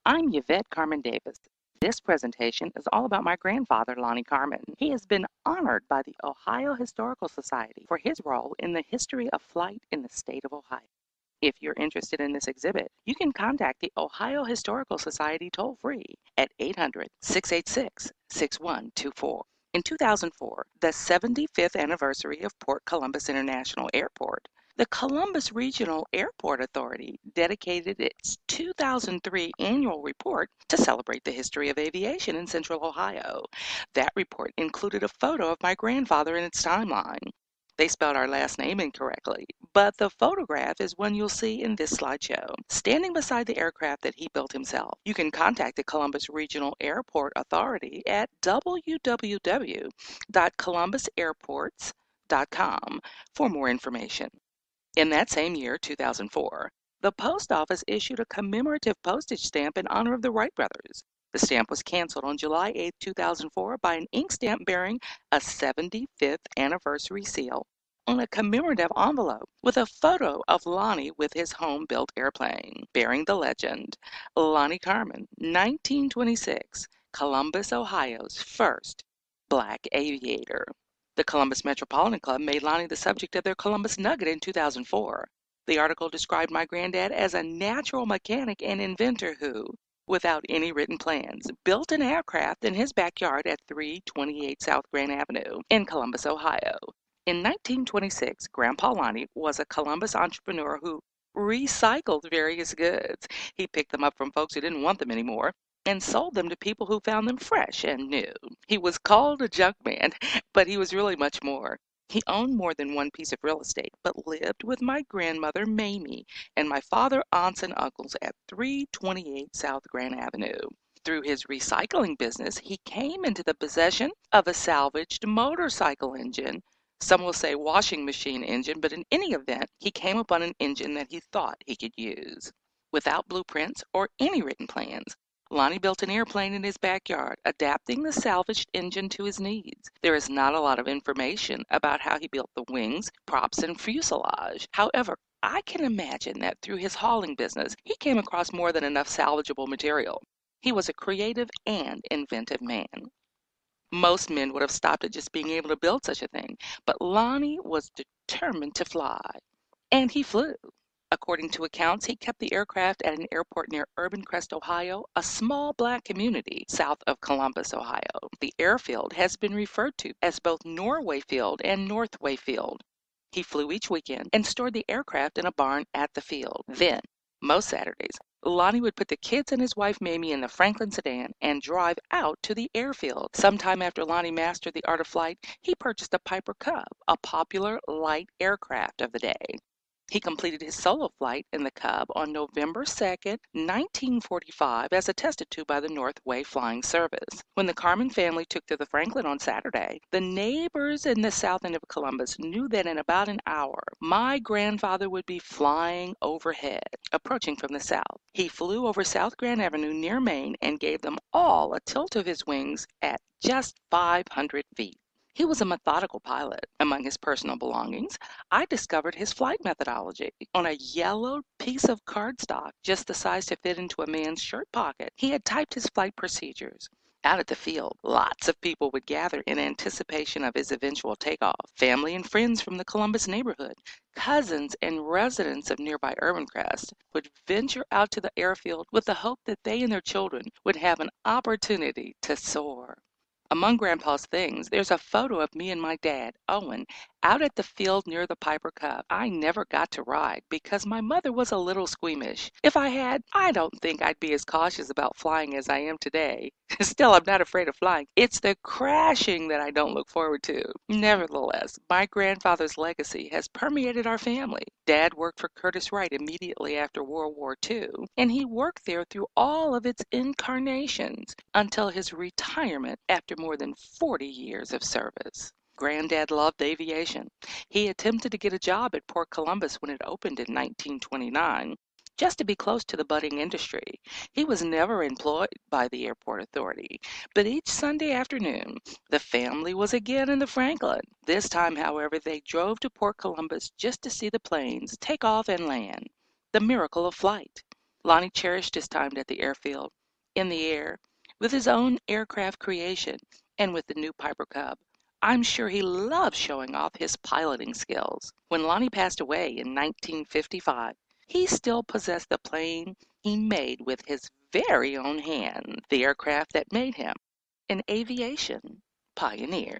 I'm Yvette Carmen Davis. This presentation is all about my grandfather, Lonnie Carmon. He has been honored by the Ohio Historical Society for his role in the history of flight in the state of Ohio. If you're interested in this exhibit, you can contact the Ohio Historical Society toll-free at 800-686-6124. In 2004, the 75th anniversary of Port Columbus International Airport, the Columbus Regional Airport Authority dedicated its 2003 annual report to celebrate the history of aviation in Central Ohio. That report included a photo of my grandfather in its timeline. They spelled our last name incorrectly, but the photograph is one you'll see in this slideshow, standing beside the aircraft that he built himself. You can contact the Columbus Regional Airport Authority at www.columbusairports.com for more information. In that same year, 2004, the post office issued a commemorative postage stamp in honor of the Wright brothers. The stamp was canceled on July 8, 2004 by an ink stamp bearing a 75th anniversary seal on a commemorative envelope with a photo of Lonnie with his home-built airplane, bearing the legend, Lonnie Carmon, 1926, Columbus, Ohio's first black aviator. The Columbus Metropolitan Club made Lonnie the subject of their Columbus Nugget in 2004. The article described my granddad as a natural mechanic and inventor who, without any written plans, built an aircraft in his backyard at 328 South Grand Avenue in Columbus, Ohio. In 1926, Grandpa Lonnie was a Columbus entrepreneur who recycled various goods. He picked them up from folks who didn't want them anymore and sold them to people who found them fresh and new. He was called a junk man, but he was really much more. He owned more than one piece of real estate, but lived with my grandmother, Mamie, and my father, aunts, and uncles at 328 South Grand Avenue. Through his recycling business, he came into the possession of a salvaged motorcycle engine. Some will say washing machine engine, but in any event, he came upon an engine that he thought he could use. Without blueprints or any written plans, Lonnie built an airplane in his backyard, adapting the salvaged engine to his needs. There is not a lot of information about how he built the wings, props, and fuselage. However, I can imagine that through his hauling business, he came across more than enough salvageable material. He was a creative and inventive man. Most men would have stopped at just being able to build such a thing, but Lonnie was determined to fly, and he flew. According to accounts, he kept the aircraft at an airport near Urban Crest, Ohio, a small black community south of Columbus, Ohio. The airfield has been referred to as both Norway Field and Northway Field. He flew each weekend and stored the aircraft in a barn at the field. Then, most Saturdays, Lonnie would put the kids and his wife Mamie in the Franklin sedan and drive out to the airfield. Sometime after Lonnie mastered the art of flight, he purchased a Piper Cub, a popular light aircraft of the day. He completed his solo flight in the Cub on November 2nd, 1945, as attested to by the Northway Flying Service. When the Carmon family took to the Franklin on Saturday, the neighbors in the south end of Columbus knew that in about an hour, my grandfather would be flying overhead, approaching from the south. He flew over South Grand Avenue near Main and gave them all a tilt of his wings at just 500 feet. He was a methodical pilot. Among his personal belongings, I discovered his flight methodology. On a yellow piece of cardstock, just the size to fit into a man's shirt pocket, he had typed his flight procedures. Out at the field, lots of people would gather in anticipation of his eventual takeoff. Family and friends from the Columbus neighborhood, cousins and residents of nearby Urban Crest would venture out to the airfield with the hope that they and their children would have an opportunity to soar. Among Grandpa's things, there's a photo of me and my dad, Owen, out at the field near the Piper Cub. I never got to ride because my mother was a little squeamish. If I had, I don't think I'd be as cautious about flying as I am today. Still, I'm not afraid of flying. It's the crashing that I don't look forward to. Nevertheless, my grandfather's legacy has permeated our family. Dad worked for Curtiss Wright immediately after World War II, and he worked there through all of its incarnations until his retirement after more than 40 years of service. Granddad loved aviation. He attempted to get a job at Port Columbus when it opened in 1929, just to be close to the budding industry. He was never employed by the airport authority, but each Sunday afternoon, the family was again in the Franklin. This time, however, they drove to Port Columbus just to see the planes take off and land. The miracle of flight. Lonnie cherished his time at the airfield, in the air, with his own aircraft creation, and with the new Piper Cub. I'm sure he loved showing off his piloting skills. When Lonnie passed away in 1955, he still possessed the plane he made with his very own hand, the aircraft that made him an aviation pioneer.